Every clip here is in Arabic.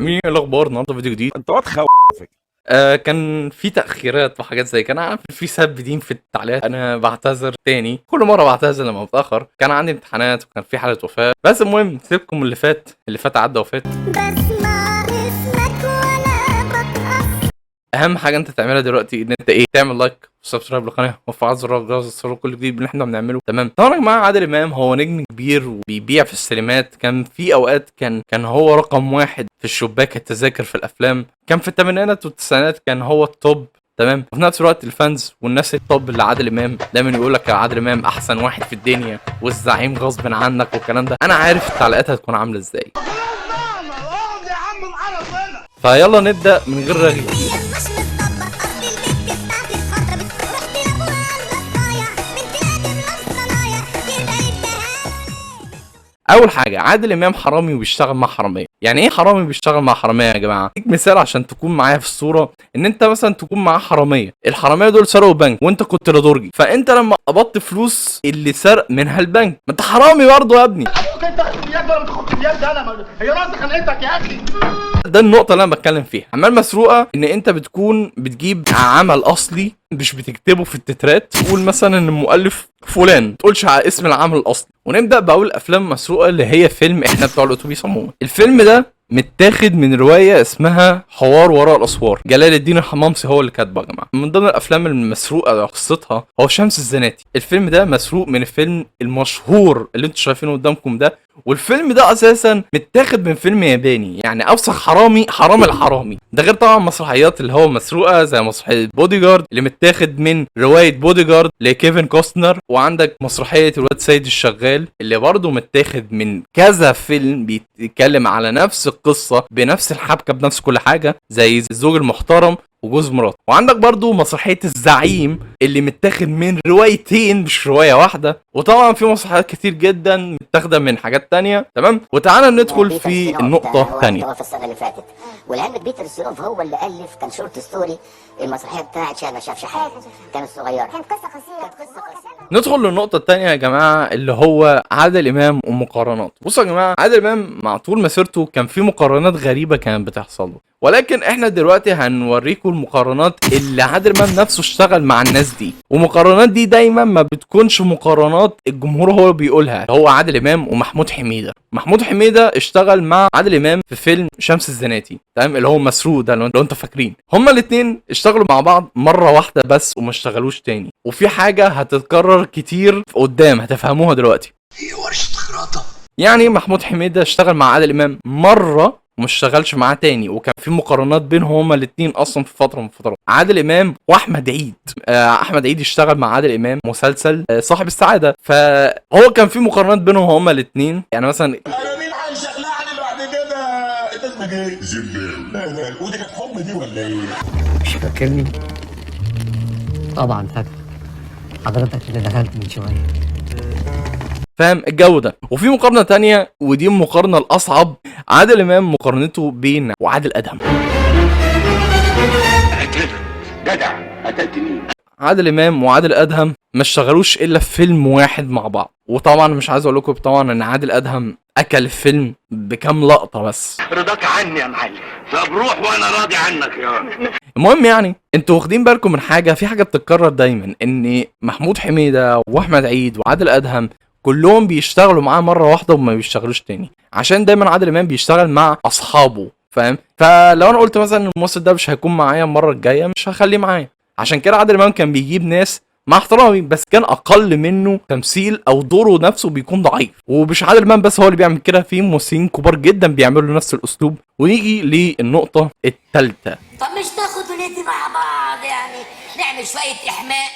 عاملين ايه الاخبار؟ النهارده فيديو جديد. انت هتخوف. كان في تاخيرات وحاجات زي كده، انا عارف في سبدين في التعليقات. انا بعتذر تاني، كل مره بعتذر لما بتاخر. كان عندي امتحانات وكان في حاله وفاه، بس المهم سيبكم اللي فات عدى وفات. بسمع اسمك وانا بتأثر. اهم حاجه انت تعملها دلوقتي ان انت ايه؟ تعمل لايك وسبسكرايب للقناه وفعل زر الجرس توصلك كل جديد اللي احنا بنعمله. تمام. طبعا يا جماعه عادل امام هو نجم كبير وبيبيع في السينمات. كان في اوقات كان هو رقم واحد في الشباك التذاكر في الافلام. كان في الثمانينات والتسعينات كان هو التوب. تمام. وفي نفس الوقت الفانز والناس التوب اللي عادل امام دايما يقول لك يا عادل امام احسن واحد في الدنيا والزعيم غصب عنك والكلام ده. انا عارف التعليقات هتكون عامله ازاي، فيلا نبدا من غير رغي. مش متطبق اصل البنت بتاعتي الخضرا بتروح لابوها النصايع بنت ادم نص صنايع كده يديها. اول حاجه عادل امام حرامي وبيشتغل مع حراميه. يعني ايه حرامي بيشتغل مع حراميه يا جماعه؟ اديك مثال عشان تكون معايا في الصوره. ان انت مثلا تكون معاه حراميه، الحراميه دول سرقوا بنك وانت كنت لادرجي، فانت لما قبضت فلوس اللي سرق منها البنك ما انت حرامي برضه يا ابني. ابوك انت اليد ولا بتاخد اليد ده؟ انا هي راسي خانقتك يا اخي. ده النقطه اللي انا بتكلم فيها. اعمال مسروقه ان انت بتكون بتجيب عمل اصلي مش بتكتبه في التترات، تقول مثلا ان المؤلف فلان، ما تقولش على اسم العمل الاصلي. ونبدا باول افلام مسروقه اللي هي فيلم احنا بتوع الاتوبيس عموما. الفيلم ده متاخد من روايه اسمها حوار وراء الاسوار، جلال الدين الحمامسي هو اللي كاتبه يا جماعه. من ضمن الافلام المسروقه قصتها هو شمس الزناتي. الفيلم ده مسروق من الفيلم المشهور اللي انتوا شايفينه قدامكم ده، والفيلم ده اساسا متاخد من فيلم ياباني. يعني افسخ حرامي حرام الحرامي ده، غير طبعا مسرحيات اللي هو مسروقه زي مسرحيه بودي جارد اللي متاخد من روايه بودي جارد لكيفن كوستنر، وعندك مسرحيه الواد سيد الشغال اللي برضه متاخد من كذا فيلم بيتكلم على نفس القصه بنفس الحبكه بنفس كل حاجه، زي الزوج المحترم وجوز مراته. وعندك برضو مسرحيه الزعيم اللي متاخد من روايتين مش روايه واحده. وطبعا في مسرحيات كتير جدا متاخده من حاجات تانية. تمام. وتعالى ندخل في النقطه الثانيه. في السنه اللي فاتت، ولعلمك بيتر السيروف هو اللي الف، كان شورت ستوري المسرحيه بتاعت شاهد ما شافش حاجه، كانت صغيره، كانت قصة قصيرة. ندخل للنقطه الثانيه يا جماعه اللي هو عادل امام ومقارنات. بصوا يا جماعه، عادل امام مع طول مسيرته كان في مقارنات غريبه كانت بتحصل له، ولكن احنا دلوقتي هنوريكم المقارنات اللي عادل امام نفسه اشتغل مع الناس دي. ومقارنات دي دايما ما بتكونش مقارنات الجمهور هو بيقولها. هو عادل امام ومحمود حميده. محمود حميده اشتغل مع عادل امام في فيلم شمس الزناتي، تمام، اللي هو مسروق ده لو انتوا فاكرين. هما الاثنين اشتغلوا مع بعض مره واحده بس وما اشتغلوش تاني. وفي حاجه هتتكرر كتير قدام هتفهموها دلوقتي. هي ورشه خراطه. يعني محمود حميده اشتغل مع عادل امام مره وما اشتغلش معاه تاني، وكان في مقارنات بينهم هما الاثنين اصلا في فتره من الفترات. عادل امام واحمد عيد. احمد عيد اشتغل مع عادل امام مسلسل صاحب السعاده، فهو كان في مقارنات بينهم هما الاثنين. يعني مثلا انا مين هيشقلعني بعد كده؟ انت اسمك ايه؟ زبال. لا لا، ودي كانت حب دي ولا ايه؟ مش فاكرني؟ طبعا فاكر، حضرتك اللي دخلت من شويه. فاهم الجو ده. وفي مقارنه تانية ودي المقارنه الاصعب، عادل امام مقارنته بين وعادل ادهم. جدع، قتلت مين؟ عادل امام وعادل ادهم ما اشتغلوش الا في فيلم واحد مع بعض. وطبعا مش عايز اقول لكم طبعا ان عادل ادهم اكل الفيلم بكام لقطه بس. رضاك عني يا معلم. طب روح وانا راضي عنك يا. المهم يعني انتوا واخدين بالكم من حاجه، في حاجه بتتكرر دايما، ان محمود حميده واحمد عيد وعادل ادهم كلهم بيشتغلوا معاه مره واحده وما بيشتغلوش تاني، عشان دايما عادل امام بيشتغل مع اصحابه. فاهم؟ فلو انا قلت مثلا الممثل ده مش هيكون معايا المره الجايه مش هخليه معايا. عشان كده عادل امام كان بيجيب ناس مع احترامي بس كان اقل منه تمثيل او دوره نفسه بيكون ضعيف. ومش عادل امام بس هو اللي بيعمل كده، في ممثلين كبار جدا بيعملوا نفس الاسلوب. ونيجي للنقطه الثالثه. طب مش تاخد وندي مع بعض، يعني نعمل شوية إحماء.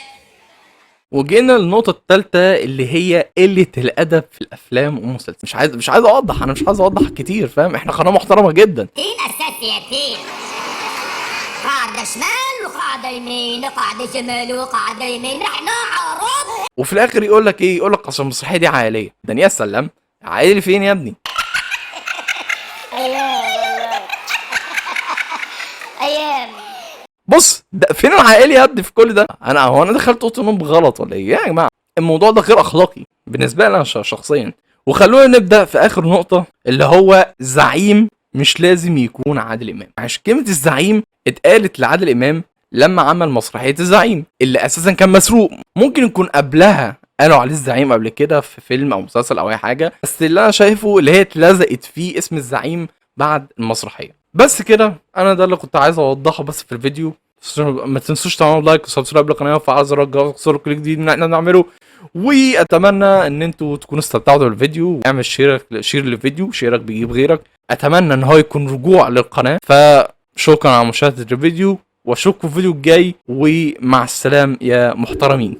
وجينا للنقطة الثالثة اللي هي قلة الأدب في الأفلام والمسلسلات. مش عايز أوضح، أنا مش عايز أوضح كتير. فاهم؟ إحنا قناة محترمة جدا. تين أساسيتين، قاعدة شمال وقاعدة يمين وقاعدة شمال وقاعدة يمين، نحن عرب. وفي الآخر يقول لك إيه؟ يقول لك أصل المسرحية دي عائلية. ده يا سلام، عائلي فين يا ابني؟ أيام بص، ده فين العائلي يا ابني في كل ده؟ هو أنا دخلت أوضة النوم غلط ولا إيه؟ يا جماعة الموضوع ده غير أخلاقي بالنسبة لي أنا شخصيا. وخلونا نبدأ في آخر نقطة اللي هو زعيم مش لازم يكون عادل امام. عشان كلمه الزعيم اتقالت لعادل امام لما عمل مسرحيه الزعيم اللي اساسا كان مسروق. ممكن يكون قبلها قالوا عليه الزعيم قبل كده في فيلم او مسلسل او اي حاجه، بس اللي انا شايفه اللي هي اتلزقت فيه اسم الزعيم بعد المسرحيه. بس كده، انا ده اللي كنت عايز اوضحه بس في الفيديو. ما تنسوش تعملوا لايك وسبسكرايب للقناه وفعلوا زر الجرس تصوروا كل جديد من احنا بنعمله. واتمنى ان انتوا تكونوا استمتعتوا بالفيديو. اعمل شير للفيديو، شيرك بيجيب غيرك. اتمنى ان هو يكون رجوع للقناه. فشكرا على مشاهده الفيديو، واشوفكم في الفيديو الجاي، ومع السلامه يا محترمين.